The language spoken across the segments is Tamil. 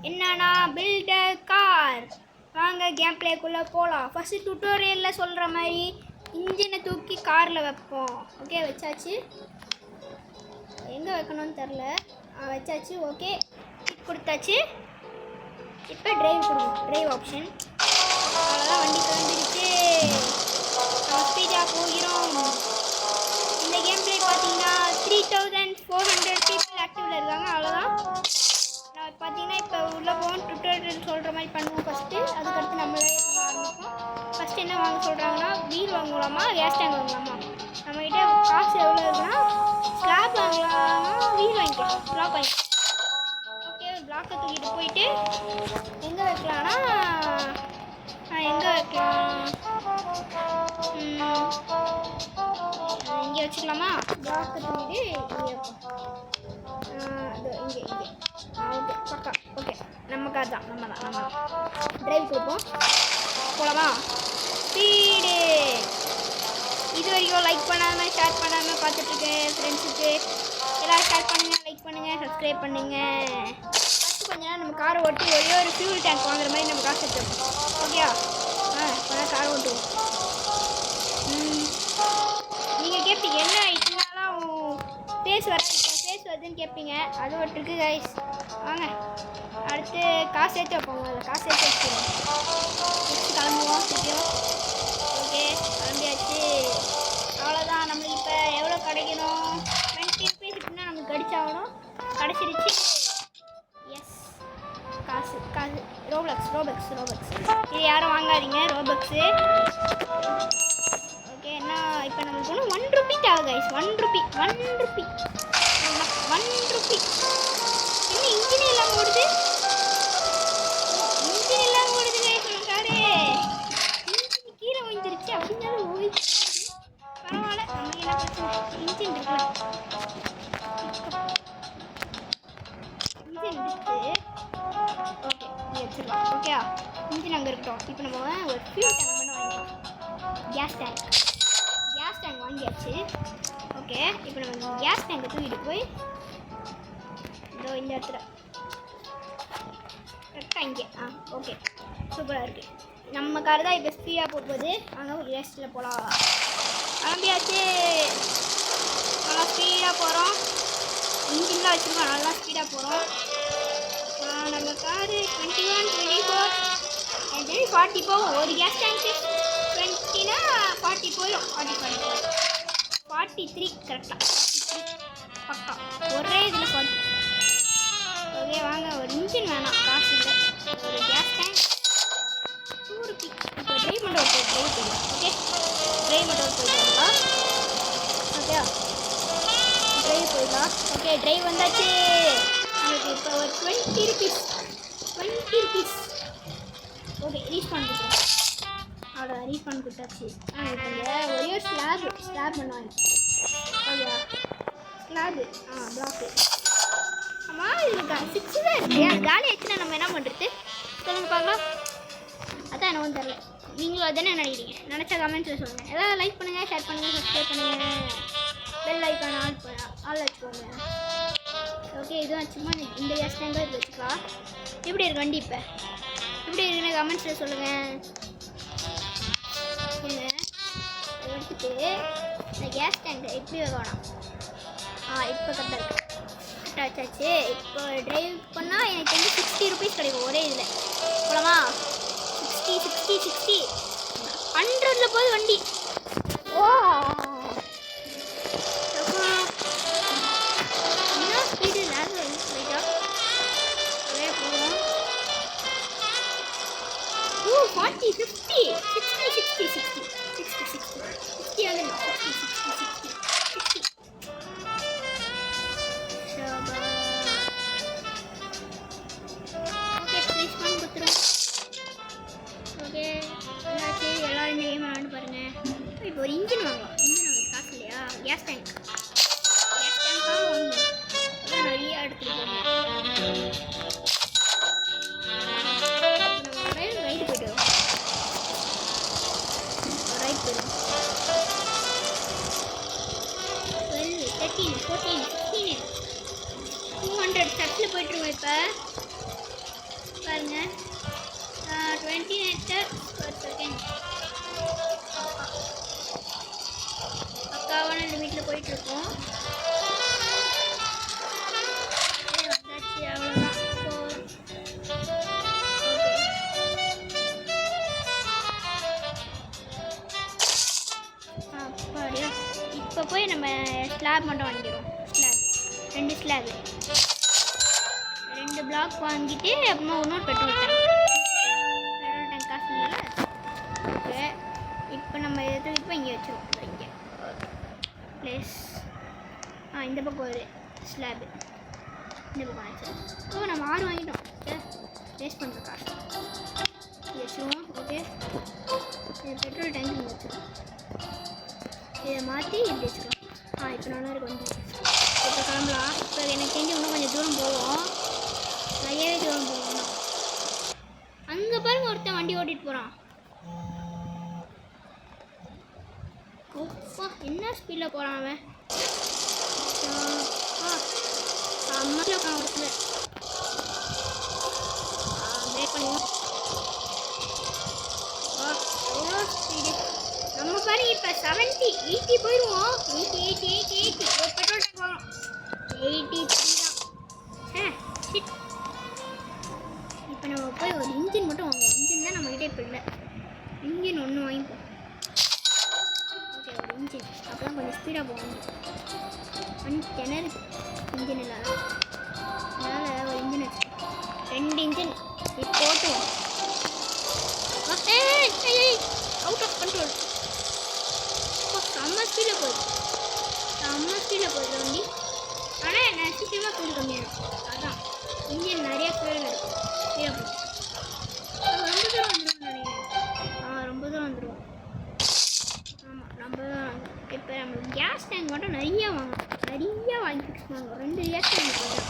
என்னன்னா பில்ட் a கார். வாங்க கேம் பிளேக்குள்ளே போகலாம். ஃபஸ்ட்டு டுட்டோரியலில் சொல்கிற மாதிரி இன்ஜினை தூக்கி காரில் வைப்போம். ஓகே, வச்சாச்சு. எங்கே வைக்கணும்னு தெரில. வச்சாச்சு. ஓகே, கொடுத்தாச்சு. இப்போ டிரைவ் கொடுக்கும். Drive option. அவ்வளோதான், வண்டி கிளம்பிடுச்சு. ஸ்பீடாக போகிறோம். இந்த கேம் பிளே பார்த்தீங்கன்னா 3400 பீப்புள் ஆக்டிவில் இருக்காங்க. அவ்வளோதான். நான் பார்த்தீங்கன்னா இப்போ உள்ளே போவோம். டுட்டோரியல் சொல்கிற மாதிரி பண்ணுவோம் ஃபஸ்ட்டு. அதுக்கடுத்து நம்மளே ஆரம்பிப்போம். ஃபஸ்ட்டு என்ன வாங்க சொல்கிறாங்கன்னா, வீல் வாங்கலாமா கேஸ் டேங்க் வாங்கலாமா? நம்மகிட்ட காசு எவ்வளோ இருக்குன்னா ஸ்லாப் வாங்கலாமா வீல் வாங்கிக்கலாம். பிளாக் வாங்கிக்கலாம். ஓகே, பிளாக்கை தூக்கிட்டு போயிட்டு எங்கே வைக்கலாம்னா எங்கே வைக்கலாம், இங்கே வச்சுக்கலாமா? பிளாக்கை தூக்கிட்டு இங்கே வைப்போம். இங்கே ஓகே, பக்கா. ஓகே, நம்ம கார் தான். நம்ம தான் டிரைவ் கொடுப்போம். போகலாமா? ஸ்பீடு. இது வரைக்கும் லைக் பண்ணாமல் ஷேர் பண்ணாமல் பார்த்துட்ருக்கேன் ஃப்ரெண்ட்ஸுக்கு எல்லோரும் ஷேர் பண்ணுங்கள், லைக் பண்ணுங்கள், சப்ஸ்கிரைப் பண்ணுங்கள். ஃபஸ்ட்டு கொஞ்ச நேரம் நம்ம காரை ஓட்டி ஒரே ஒரு ஃபியூல் டேங்க் வாங்குற மாதிரி நம்ம காசு எடுத்துருப்போம். ஓகேயா? கொஞ்சம் காரை ஓட்டுவோம். நீங்கள் கேட்பீங்க என்ன இதனாலாம் ஃபேஸ் வருதுன்னு கேட்பீங்க. அது ஒரு ட்ரிக்கு கைஸ். வாங்க அடுத்து காசு சேர்த்து வைப்போம். அதில் காசு சேர்த்து வச்சுருவோம். நெக்ஸ்ட்டு கிளம்புவோம் திருப்பியும். ஓகே, கிளம்பியாச்சு. அவ்வளோதான். நம்மளுக்கு இப்போ எவ்வளோ கிடைக்கணும்? 20 ருபீஸ் இப்படின்னா நமக்கு கடிச்சாகணும். கிடச்சிருச்சு. எஸ், காசு ரோபக்ஸ். இது யாரும் வாங்காதீங்க ரோபக்ஸு. ஓகே, என்ன இப்போ நம்மளுக்கு ஒன்று 1 ரூபி தேவை கைஸ். 1 ரூபி. என்ன இன்ஜின் இல்லாமல் ஓடுது கைஸ். நம்ம காரு இன்ஜின் கீழே ஓய்ஞ்சிருச்சு. அப்படின்னாலும் ஓய்ஞ்சிருச்சு. பரவாயில்ல, நம்ம என்ன பிரச்சனை, இன்ஜின் இருக்குல்ல. இன்ஜின் இருக்கு. ஓகே, இங்கே வச்சிடலாம். ஓகே, இன்ஜின் அங்கே இருக்கட்டும். இப்போ நம்ம ஒரு ஃபியூல் டேங்க் மட்டும் வாங்கிக்கலாம். கேஸ் டேங்க் வாங்கியாச்சு. ஓகே, இப்போ நம்ம கேஸ் டேங்கை தூக்கிட்டு போய் இந்த இடத்துல கரெக்டாக இங்கே. ஓகே, சூப்பராக இருக்குது. நம்ம கார் தான் இப்போ ஸ்பீடாக போகுது. அங்கே கேஸ்டில் போகலாம். கிளம்பியாச்சு. நல்லா ஸ்பீடாக போகிறோம். இன்ஜின்லாம் வச்சுருக்கோம். நல்லா ஸ்பீடாக போகிறோம். நம்ம காரு 21, 24 40 போகும். ஒரு கேஸ் டேங்க்கு 20னா 40 போயிடும். 43 கரெக்டாக. 43 பக்கா. ஒரே இதில் 40. ஓகே, வாங்க. ஒரு இன்ஜின் வேணாம், காசு இல்லை. ஒரு கேஸ் டேங்க் 2 ரூபி. இப்போ ட்ரைவ் பண்ணுற போயிடலாம். ஓகே, ட்ரைவ் பண்ணுற போயிடலாம். ஓகே, ட்ரைவ் போயிடலாம். ஓகே, ட்ரைவ் வந்தாச்சு. நம்மளுக்கு இப்போ ஒரு 20 ருபீஸ். ஓகே, ரீஃபண்ட் கொடுத்துருவோம். அவ்வளோ ரீஃபண்ட் கொடுத்தாச்சு. இப்போ இங்கே ஒரே ஒரு ஸ்லாப் பண்ணுவாங்க. ஓகேவா? Slab block. ஆமாம், இதில் 6 தான் இருக்குது. காலி ஆச்சுன்னா நம்ம என்ன பண்ணுறது சொல்லுங்க பார்க்கலாம். அதான் என்ன ஒன்றும் தெரில. நீங்களும் அதுதானே நினைக்கிறீங்க. நினச்சா கமெண்ட்ஸில் சொல்லுங்கள். எல்லாம் லைக் பண்ணுங்கள், ஷேர் பண்ணுங்கள், சப்ஸ்கிரைப் பண்ணுங்கள். பெல் ஐக்கான் ஆல் வச்சுக்கோங்க. ஓகே, இதுவும் சும்மா இந்த கேஸ் டேங்காக இது வச்சுக்கலாம். எப்படி இருக்கு வண்டி? இப்போ எப்படி இருக்குன்னு கமெண்ட்ஸில் சொல்லுங்கள். எடுத்துட்டு இந்த கேஸ் டேங்கை எப்படி வைக்கணும்? இப்போ கரெக்டாக இருக்குது. கரெக்டாக வச்சாச்சு. இப்போ ட்ரைவ் பண்ணால் எனக்கு வந்து 60 ருபீஸ் கிடைக்கும் ஒரே இதில். போகலாமா? 60 100ல் போகுது வண்டி. ஓ, என்ன ஸ்பீடு நேரம் போயிட்டா ஒரே போகும். 40 50 60 வந்து 60. ஓகே, ப்ளீஸ் பண்ணி கொடுத்துருவோம். ஓகே, என்னாச்சு? எல்லோரும் இந்த கேம் விளாண்டு பாருங்கள். இப்போ ஒரு இன்ஜின் வாங்கலாம். காசு இல்லையா? கேஸ் டேங்காக வாங்கணும். அதான் நிறையா எடுத்துகிட்டு போகணும். ரைடு போய்ட்டு வரும். ஸ்லாப் மட்டும் வாங்கிக்கிறோம். ஸ்லாப் 2 ஸ்லாப், 2 பிளாக் வாங்கிட்டு அப்புறமா இன்னொரு பெட்ரோல் டேங்க் காசு இல்லை. ஓகே, இப்போ நம்ம இப்போ இங்கே வச்சுருவோம். இங்கே ப்ளேஸ் இந்த பக்கம் ஒரு ஸ்லாபு, இந்த பக்கம் வச்சுருவோம். நம்ம 6 வாங்கிட்டோம். ஓகே, வேஸ்ட் பண்ணுற காசு வச்சுருவோம். ஓகே, பெட்ரோல் டேங்க் இங்கே வச்சுருவோம். இதை மாற்றி இப்படி வச்சுருவோம். இப்போ நல்லா இருக்கு வண்டி. இப்போ கிளம்பலாம். இப்போ எனக்கு தெரிஞ்சு இன்னும் கொஞ்சம் தூரம் போவோம். நிறையவே தூரம் போவோம். அங்கே பாருங்க ஒருத்தன் வண்டி ஓட்டிகிட்டு போகிறான். ஓப்பா, என்ன ஸ்பீடில் போகிறான் அவன். அம்மாவில் உட்காந்து ஒருத்தர் பிரேக் பண்ணுவோம். எவ்வளோ ஸ்பீடு நம்ம பாருங்க. இப்போ 70 80 போயிடுவோம். 80 ஒரு பெட்ரோல் டேங்க் வரும். 83 தான். இப்போ நம்ம போய் ஒரு இன்ஜின் மட்டும் வாங்குவோம். இன்ஜின் தான் நம்மகிட்ட இப்போ இல்லை. இன்ஜின் ஒன்று வாங்கிப்போம். ஓகே, ஒரு இன்ஜின் அப்போ தான் கொஞ்சம் ஸ்பீடாக போவோம். கிணறு இன்ஜின் இல்லாத அதனால் ஒரு இன்ஜின் வச்சு 2 இன்ஜின் இப்போ போட்டுவோம். Out of control. செம்ம ஸ்பீடில் போகுது வண்டி. ஆனால் என்ன சீக்கிரமாக ஃபீல் கம்மியாகும். அதுதான் இன்ஜின் நிறைய ஃபீல் இருக்கும். ஸ்பீடாக போகும். ரொம்ப தூரம் வந்துடுவோம் நினைக்கிறேன். ரொம்ப தூரம் வந்துடுவோம். ஆமாம், ரொம்ப தூரம் வந்துடும். இப்போ நம்மளுக்கு கேஸ் டேங்க் மட்டும் நிறையா வாங்கி ஃபிக்ஸ் பண்ணுவோம். 2 கேஸ் டேங்க் போதும்.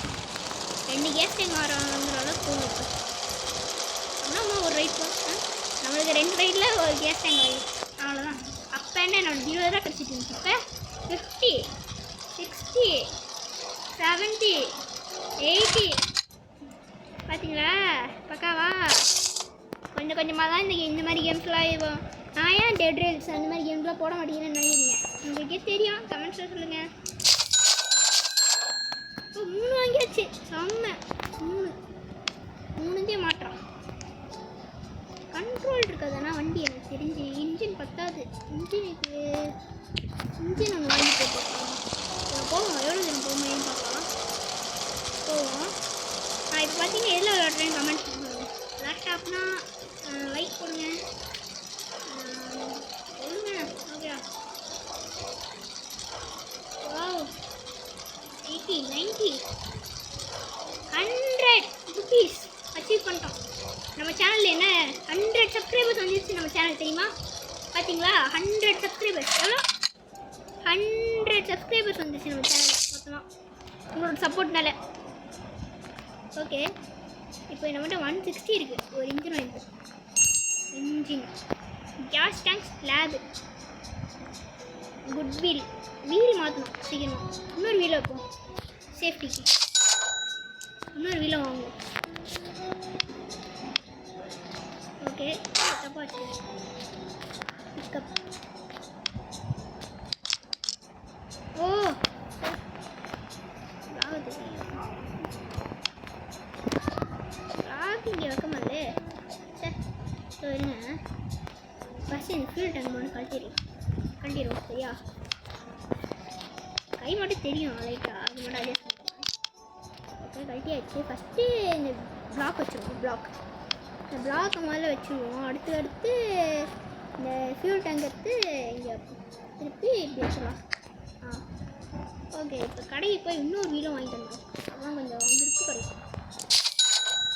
2 கேஸ் டேங்க் வாங்குற அளவுக்கு போகும். ஆனால் ஒரு ரைட் போகும். நம்மளுக்கு 2 ரைடில் ஒரு கேஸ் டேங்க் வாங்கி அவ்வளோதான். அப்போ என்ன என்னோட 20 ரூபா கிடச்சிட்டு இருந்துச்சு. இப்போ 50, 60, 70, 80 பார்த்தீங்களா பக்காவா. கொஞ்சம் கொஞ்சமாக தான் இந்த மாதிரி கேம்ஸ்லாம் இருக்கும். நான் ஏன் டெட் ரேல்ஸ் அந்த மாதிரி கேம்ஸ்லாம் போட மாட்டேங்கிறேன்னு நினைக்கிறீங்க. உங்களுக்கே தெரியும், கமெண்ட்ஸில் சொல்லுங்கள். இப்போ 3 வாங்கியாச்சு. செம்ம 3 மாற்றம். கண்ட்ரோல் இருக்காதுன்னா வண்டி எனக்கு தெரிஞ்சு இன்ஜின் பத்தாது. இன்ஜினுக்கு இன்ஜின் ஒன்று வாங்கி போட்டுருக்கோம். போவோம், எவ்வளோ தூரம் போகுமேன்னு பார்க்கலாம். போவோம். இப்போ பார்த்தீங்கன்னா எதில் விளையாடுறேன்னு கமெண்ட் பண்ணுங்க. லேப்டாப்னா லைக் கொடுங்க. ஓகே, வாவ் 80, 90, 100 ருபீஸ் அச்சீவ் பண்ணிட்டோம். நம்ம சேனலில் என்ன 100 சப்ஸ்கிரைபர்ஸ் வந்துருச்சு நம்ம சேனல் தெரியுமா. பார்த்தீங்களா 100 சப்ஸ்கிரைபர்ஸ். எவ்வளோ 100 சப்ஸ்கிரைபர்ஸ் வந்துருச்சு நம்ம சேனல் மொத்தமாக உங்களோட சப்போர்ட்னால. ஓகே, இப்போ நம்மகிட்ட 160 இருக்குது. ஒரு இன்ஜின் வாங்கிப்போம். Engine, gas tank, slab, good wheel மாற்றணும் சீக்கிரமாக. இன்னொரு வீலை வைப்போம் சேஃப்டிக்கு. இன்னொரு வீலை வாங்குவோம். ஓகே, தப்பாக வச்சு பிக்கப். ஓ இங்கே வைக்க மாட்டே. சரி, இருங்க. ஃபஸ்ட்டு இந்த ஃபியூல் டேங்க் ஒன்று கழட்டிடுவோம் சரியா. கை மட்டும் தெரியும் லைட்டாக, அது மட்டும் அட்ஜஸ்ட் பண்ணுவோம். ஓகே, கழட்டியாச்சு. ஃபஸ்ட்டு இந்த பிளாக் வச்சுருவோம். இந்த பிளாக்கை முதல்ல வச்சுருவோம். அடுத்து இந்த ஃபியூல் டேங்க் எடுத்து இங்கே திருப்பி இப்படி வச்சுருவோம். ஓகே, இப்போ கடைக்கு போய் இன்னொரு வீலும் வாங்கிட்டு வந்துடும். அதான் கொஞ்சம் விருப்பு கிடைக்கும்.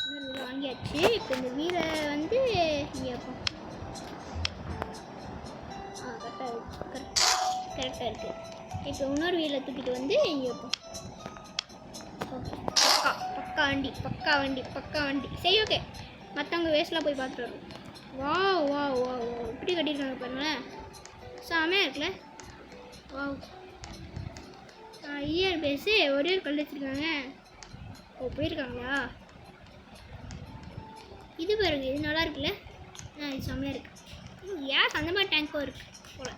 இன்னொரு வீலை வாங்கியாச்சு. இப்போ இந்த வீலை வந்து இங்கே வைப்போம். கரெக்டாக இருக்குது. இப்போ இன்னொரு வீலை தூக்கிட்டு வந்து இங்கே வைப்போம். ஓகே, பக்கா வண்டி. சரி, ஓகே. மற்றவங்க வேஸ்ட்லாம் போய் பார்த்துட்டு வரும். வா இப்படி கட்டியிருக்காங்க பாருங்களேன். செமையாக இருக்குல்ல. வா, ஐயர் பேஸு ஒரே ஒரு கல் வச்சுருக்காங்க. போயிருக்காங்களா. இது பாருங்க, இது நல்லா இருக்குல்ல. இது செம்மையாக இருக்குது. கேஸ் அந்த மாதிரி டேங்க்கும் இருக்குது போல்.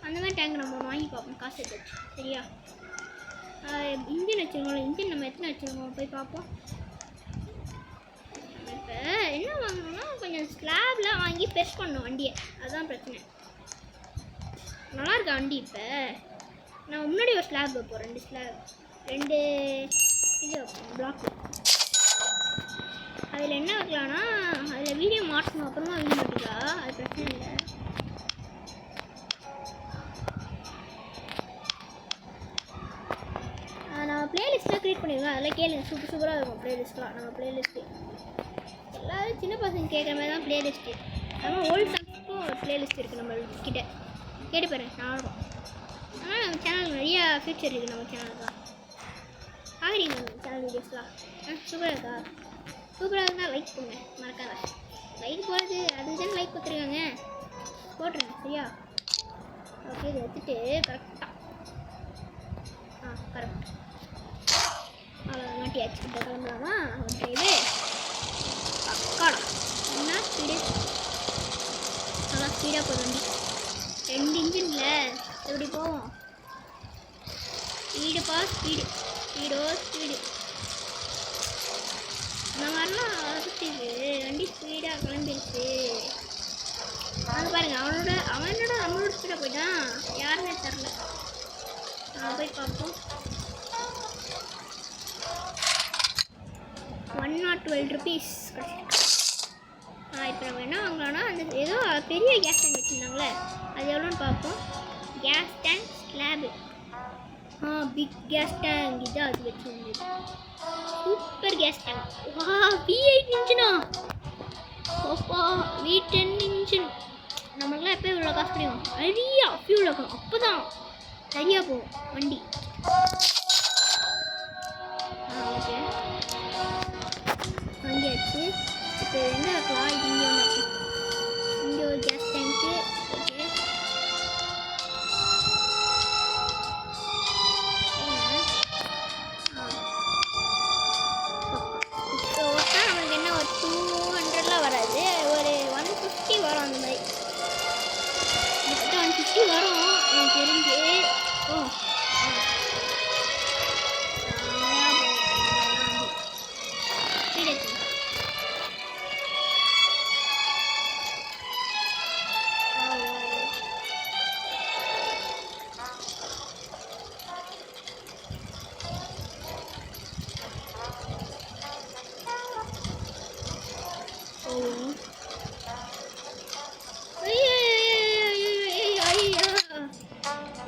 அந்த மாதிரி டேங்க் நம்ம வாங்கி பார்ப்போம் காசு எடுத்து. சரியா, இன்ஜின் வச்சுருக்கோம்ல. இன்ஜின் நம்ம எத்தனை வச்சுருக்கோம் போய் பார்ப்போம். இப்போ என்ன வாங்கணும்னா கொஞ்சம் ஸ்லாப்லாம் வாங்கி பெருசு பண்ணணும் வண்டியை. அதுதான் பிரச்சனை. நல்லா இருக்கா வண்டி இப்போ. நான் முன்னாடி ஒரு ஸ்லாப் வைப்போம், 2 ஸ்லாப், 2 இது வைப்போம் பிளாக். அதில் என்ன வைக்கலான்னா அதில் வீடியோ மாட்டணும், அப்புறமா வீடியோ மாட்டிக்கலாம், அது பிரச்சனை இல்லை. நான் ப்ளேலிஸ்ட்லாம் க்ரியேட் பண்ணிடுவேன், அதெல்லாம் கேளுங்க, சூப்பராக இருக்கும் ப்ளேலிஸ்ட்லாம். நம்ம ப்ளேலிஸ்ட்டு எல்லோரும் சின்ன பசங்க கேட்குற மாதிரி தான் ப்ளேலிஸ்ட்டு. நம்ம ஓல்டு சாங்ஸ்க்கும் ஒரு ப்ளேலிஸ்ட் இருக்குது நம்மக்கிட்ட, கேட்டு பாருங்க, நல்லா இருக்கும். ஆனால் நம்ம சேனல் நிறையா ஃபியூச்சர் இருக்குது, நம்ம சேனல் தான் ஆகிறீங்க சேனல் வீடியோஸ்லாம். சூப்பராக இருக்கா? சூப்பராக இருந்தால் லைக் பண்ணுங்க, மறக்காத லைக் போடுறது, அதுக்கு தானே லைக் கொடுத்துருக்காங்க, போட்டுருங்க சரியா? ஓகே, இதை வச்சுட்டு கரெக்டாக கரெக்ட் அவ்வளோ மாட்டியாச்சு. இப்போ கிளம்பலாமா? இது அக்காடா என்ன ஸ்பீடு, நல்லா ஸ்பீடாக போகுது வண்டி. 2 இன்ஜினில் எப்படி போவோம்? ஸ்பீடுப்பா ஸ்பீடு, ஸ்பீடு இந்த மாதிரிலாம் வளர்த்துக்கு வண்டி ஸ்பீடாக கிளம்பிடுச்சு. அது பாருங்கள், அவனோட நம்மளோட ஸ்பீடாக போயிட்டான், யாருன்னே தெரில. போய் பார்ப்போம். 112 rupees கிடச்சிருக்கு. இப்போ நம்ம என்ன வாங்கலாம்னா அந்த ஏதோ பெரிய கேஸ் டேங்க் வச்சுருந்தாங்களே, அது எவ்வளோன்னு பார்ப்போம். Gas tank slab, big gas tank, இதான் அது வச்சுருந்தது. Super gas tank. வா, V8 இன்ஜினா, ஓப்பா V10 இன்ஜின். நம்மளுக்குலாம் எப்போ இவ்வளோ காசு கிடைக்கும்? நிறையா ஃபியூல் ஆகணும், அப்போ தான் சரியாக போகும் வண்டி. ஓகே வாங்கியாச்சு. இப்போ எங்கே வைக்கலாம்? இது இங்கே ஒன்று, இங்கே ஒரு கேஸ் டேங்க்கு. ஓகே இப்போ ஓட்டா நமக்கு என்ன ஒரு 200லாம் வராது, ஒரு 150 வரும். அந்த மாதிரி கிட்ட 150 வரும் எனக்கு தெரிஞ்சு. ஓ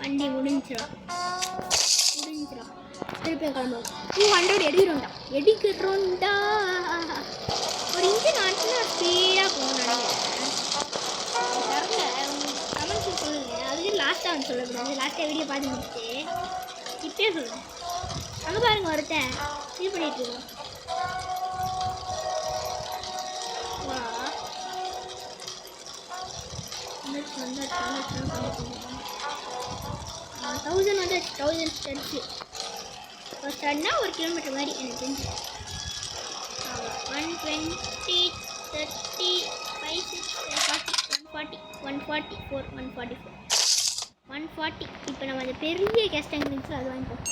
வண்டி முடிஞ்சிடும். திருப்பியும் கிளம்புவோம். 200 எடுக்கிறோண்டா. ஒரு இன்ஜின் ஆச்சுன்னா ஸ்பீடாக போகணும் நினைக்கிறேன். கமெண்ட்ஸ் சொல்லுங்கள், அதுக்கு லாஸ்ட்டாக வந்து சொல்லக்கூடாது. லாஸ்ட்டாக வீடியோ பார்த்து முடிச்சுட்டு இப்பயே சொல்லுங்கள். அங்கே பாருங்கள், ஒருத்தன் இது பண்ணிட்டு இருக்கோம். 1000 வந்து 1000 ஸ்டெப்ஸு. ஒரு ஸ்டட்னா 1 கிலோமீட்டர் மாதிரி எனக்கு தெரிஞ்சு. 120, 30, 5, 6, 40, 144, 140. இப்போ நம்ம அந்த பெரிய கேஸ் டேங்க் இருந்துச்சு, அது வாங்கிப்போம்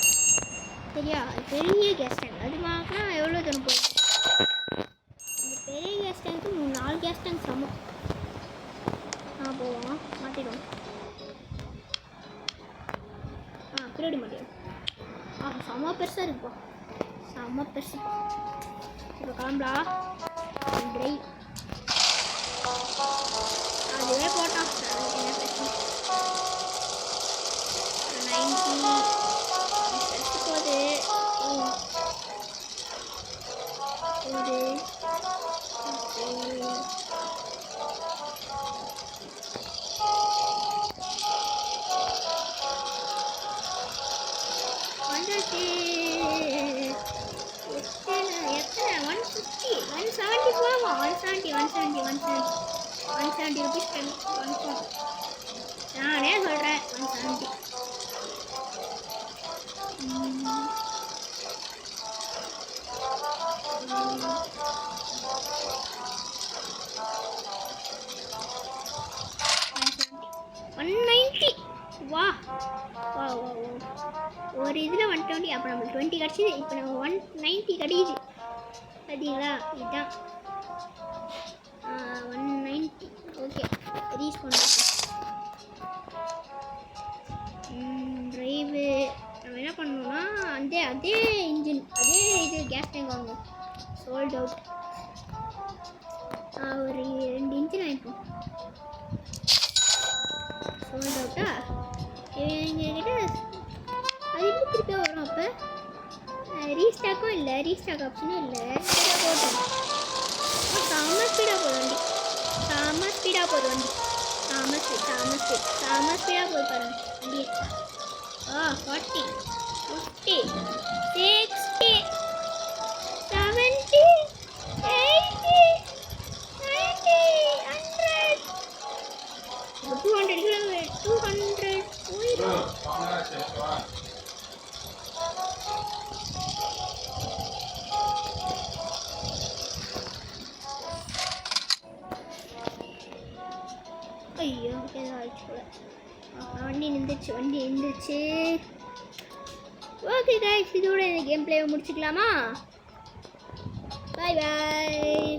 சரியா? அது பெரிய கேஸ் டேங்க், அது வாங்கினா எவ்வளோ தூரம் போகும்? அந்த பெரிய கேஸ் டேங்க்கு 4 கேஸ் டேங்க் சமம். போவோம், மாற்றிடுவோம். பின்னாடி மாட்டிடும். செம்ம பெருசாக இருக்குப்பா, செம்ம பெருசு. இப்போ கிளம்பலாம். டிரைவ் அதுவே போட்டோம், என்ன பிரச்சனை? 90 பெருசு போகுது. எத்தனை 150, 170 போவோம். 170 ருபீஸ் கன்ஃபார்ம். நானே சொல்கிறேன் 170. வா வா வா ஒரு இதில் 120, அப்போ நம்மளுக்கு 20 கிடச்சிது. இப்போ நம்ம 190 கிடைக்குது பார்த்தீங்களா? இதுதான் 190. ஓகே, ரீச் பண்ணுறோம். டிரைவு செலவு. நம்ம என்ன பண்ணணும்னா அதே இன்ஜின் அதே இது கேஸ் டேங்க் வாங்குவோம். Sold out. ஒரு 2 இன்ஜின் வாங்கிப்போம். சோல்ட் அவுட்டா எங்ககிட்ட அது இன்னும் திருப்பி வரும். அப்போ ரீஸ்டாக்கும் இல்லை, ரீஸ்டாக் ஆப்ஷனும் இல்லை. போட்டோம். செம்ம ஸ்பீடாக போகுது வண்டி, செம்ம ஸ்பீடாக போகுது வண்டி, செம்ம ஸ்பீடாக போகுது பாருங்க வண்டி. 40 50 60 70 80 90 100 200 போயிடும். ஐயோ ஏதோ ஆயிடுச்சு போல. வண்டி நின்றுச்சு. ஓகே கைஸ், இதோட இந்த கேம் பிளேவை முடிச்சுக்கலாமா? பாய் பாய்.